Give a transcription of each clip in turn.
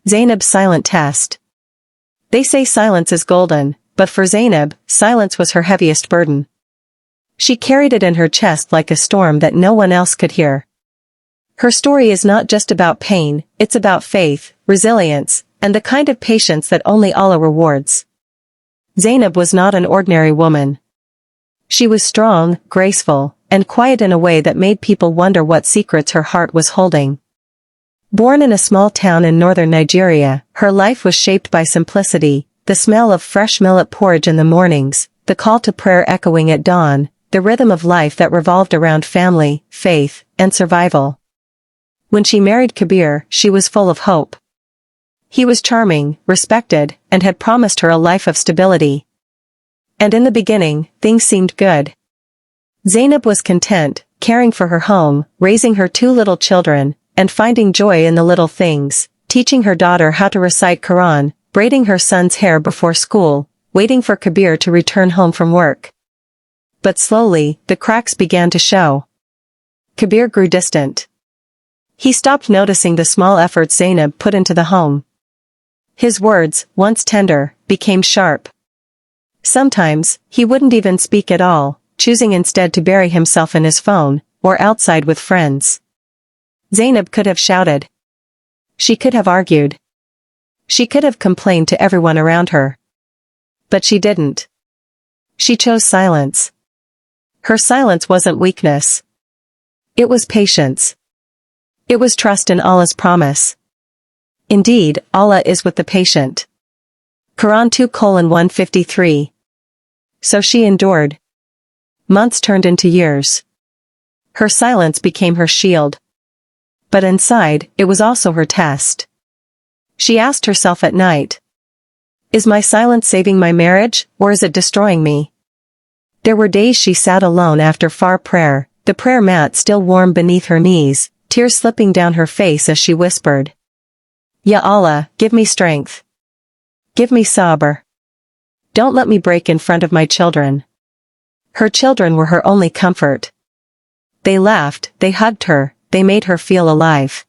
Zainab's silent test. They say silence is golden, but for Zainab, silence was her heaviest burden. She carried it in her chest like a storm that no one else could hear. Her story is not just about pain, it's about faith, resilience, and the kind of patience that only Allah rewards. Zainab was not an ordinary woman. She was strong, graceful, and quiet in a way that made people wonder what secrets her heart was holding. Born in a small town in northern Nigeria, her life was shaped by simplicity, the smell of fresh millet porridge in the mornings, the call to prayer echoing at dawn, the rhythm of life that revolved around family, faith, and survival. When she married Kabir, she was full of hope. He was charming, respected, and had promised her a life of stability. And in the beginning, things seemed good. Zainab was content, caring for her home, raising her 2 little children, and finding joy in the little things, teaching her daughter how to recite Quran, braiding her son's hair before school, waiting for Kabir to return home from work. But slowly, the cracks began to show. Kabir grew distant. He stopped noticing the small efforts Zainab put into the home. His words, once tender, became sharp. Sometimes, he wouldn't even speak at all, choosing instead to bury himself in his phone, or outside with friends. Zainab could have shouted. She could have argued. She could have complained to everyone around her. But she didn't. She chose silence. Her silence wasn't weakness. It was patience. It was trust in Allah's promise. Indeed, Allah is with the patient. Quran 2:153. So she endured. Months turned into years. Her silence became her shield. But inside, it was also her test. She asked herself at night, is my silence saving my marriage, or is it destroying me? There were days she sat alone after far prayer, the prayer mat still warm beneath her knees, tears slipping down her face as she whispered, Ya Allah, give me strength. Give me sabr. Don't let me break in front of my children. Her children were her only comfort. They laughed, they hugged her, they made her feel alive.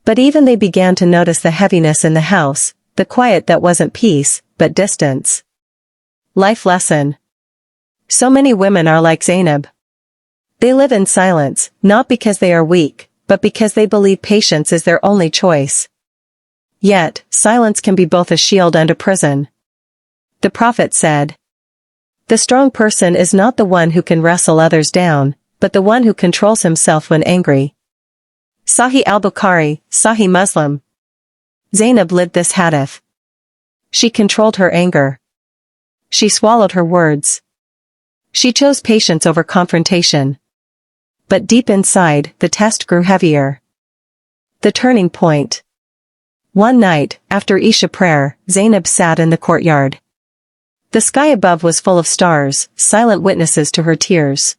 But even they began to notice the heaviness in the house, the quiet that wasn't peace, but distance. Life lesson. So many women are like Zainab. They live in silence, not because they are weak, but because they believe patience is their only choice. Yet, silence can be both a shield and a prison. The Prophet said, the strong person is not the one who can wrestle others down, but the one who controls himself when angry. Sahih al-Bukhari, Sahih Muslim. Zainab lived this hadith. She controlled her anger. She swallowed her words. She chose patience over confrontation. But deep inside, the test grew heavier. The turning point. One night, after Isha prayer, Zainab sat in the courtyard. The sky above was full of stars, silent witnesses to her tears.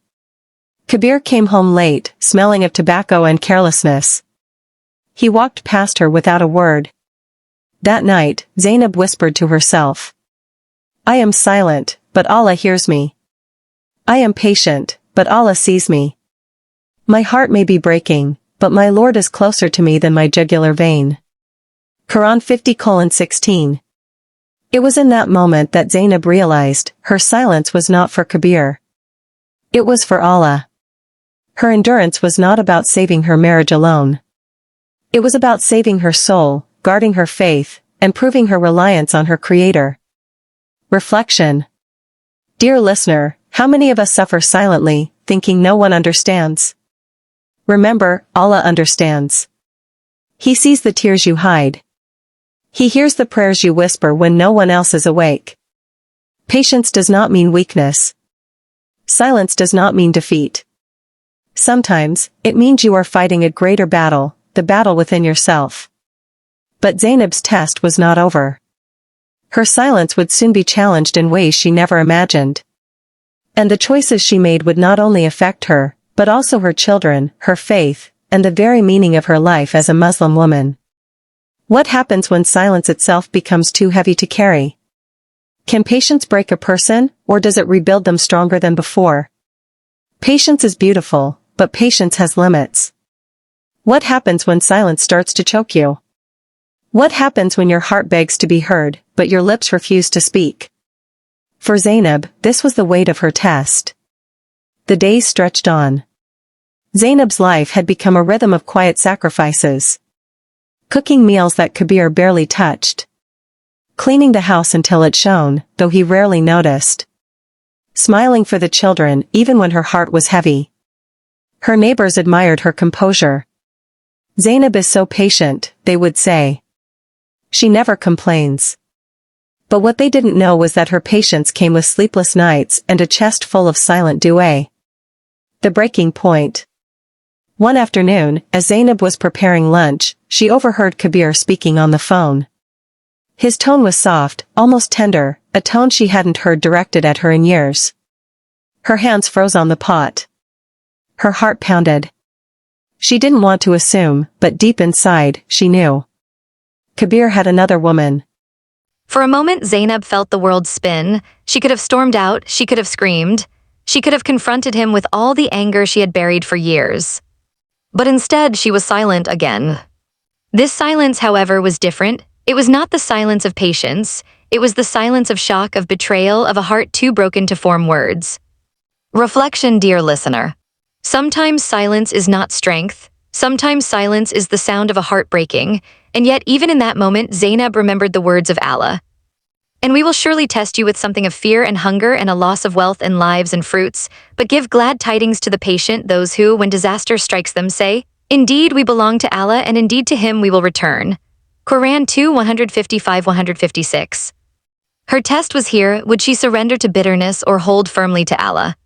Kabir came home late, smelling of tobacco and carelessness. He walked past her without a word. That night, Zainab whispered to herself, I am silent, but Allah hears me. I am patient, but Allah sees me. My heart may be breaking, but my Lord is closer to me than my jugular vein. Quran 50:16. It was in that moment that Zainab realized her silence was not for Kabir. It was for Allah. Her endurance was not about saving her marriage alone. It was about saving her soul, guarding her faith, and proving her reliance on her Creator. Reflection. Dear listener, how many of us suffer silently, thinking no one understands? Remember, Allah understands. He sees the tears you hide. He hears the prayers you whisper when no one else is awake. Patience does not mean weakness. Silence does not mean defeat. Sometimes, it means you are fighting a greater battle, the battle within yourself. But Zainab's test was not over. Her silence would soon be challenged in ways she never imagined. And the choices she made would not only affect her, but also her children, her faith, and the very meaning of her life as a Muslim woman. What happens when silence itself becomes too heavy to carry? Can patience break a person, or does it rebuild them stronger than before? Patience is beautiful, but patience has limits. What happens when silence starts to choke you? What happens when your heart begs to be heard, but your lips refuse to speak? For Zainab, this was the weight of her test. The days stretched on. Zainab's life had become a rhythm of quiet sacrifices. Cooking meals that Kabir barely touched. Cleaning the house until it shone, though he rarely noticed. Smiling for the children, even when her heart was heavy. Her neighbors admired her composure. Zainab is so patient, they would say. She never complains. But what they didn't know was that her patience came with sleepless nights and a chest full of silent duet. The breaking point. One afternoon, as Zainab was preparing lunch, she overheard Kabir speaking on the phone. His tone was soft, almost tender, a tone she hadn't heard directed at her in years. Her hands froze on the pot. Her heart pounded. She didn't want to assume, but deep inside, she knew. Kabir had another woman. For a moment, Zainab felt the world spin. She could have stormed out, she could have screamed. She could have confronted him with all the anger she had buried for years. But instead, she was silent again. This silence, however, was different. It was not the silence of patience. It was the silence of shock, of betrayal, of a heart too broken to form words. Reflection, dear listener. Sometimes silence is not strength. Sometimes silence is the sound of a heart breaking. And yet, even in that moment, Zainab remembered the words of Allah. And we will surely test you with something of fear and hunger and a loss of wealth and lives and fruits, but give glad tidings to the patient, those who, when disaster strikes them, say, Indeed, we belong to Allah, and indeed to Him we will return. Quran 2:155-156. Her test was here: would she surrender to bitterness or hold firmly to Allah?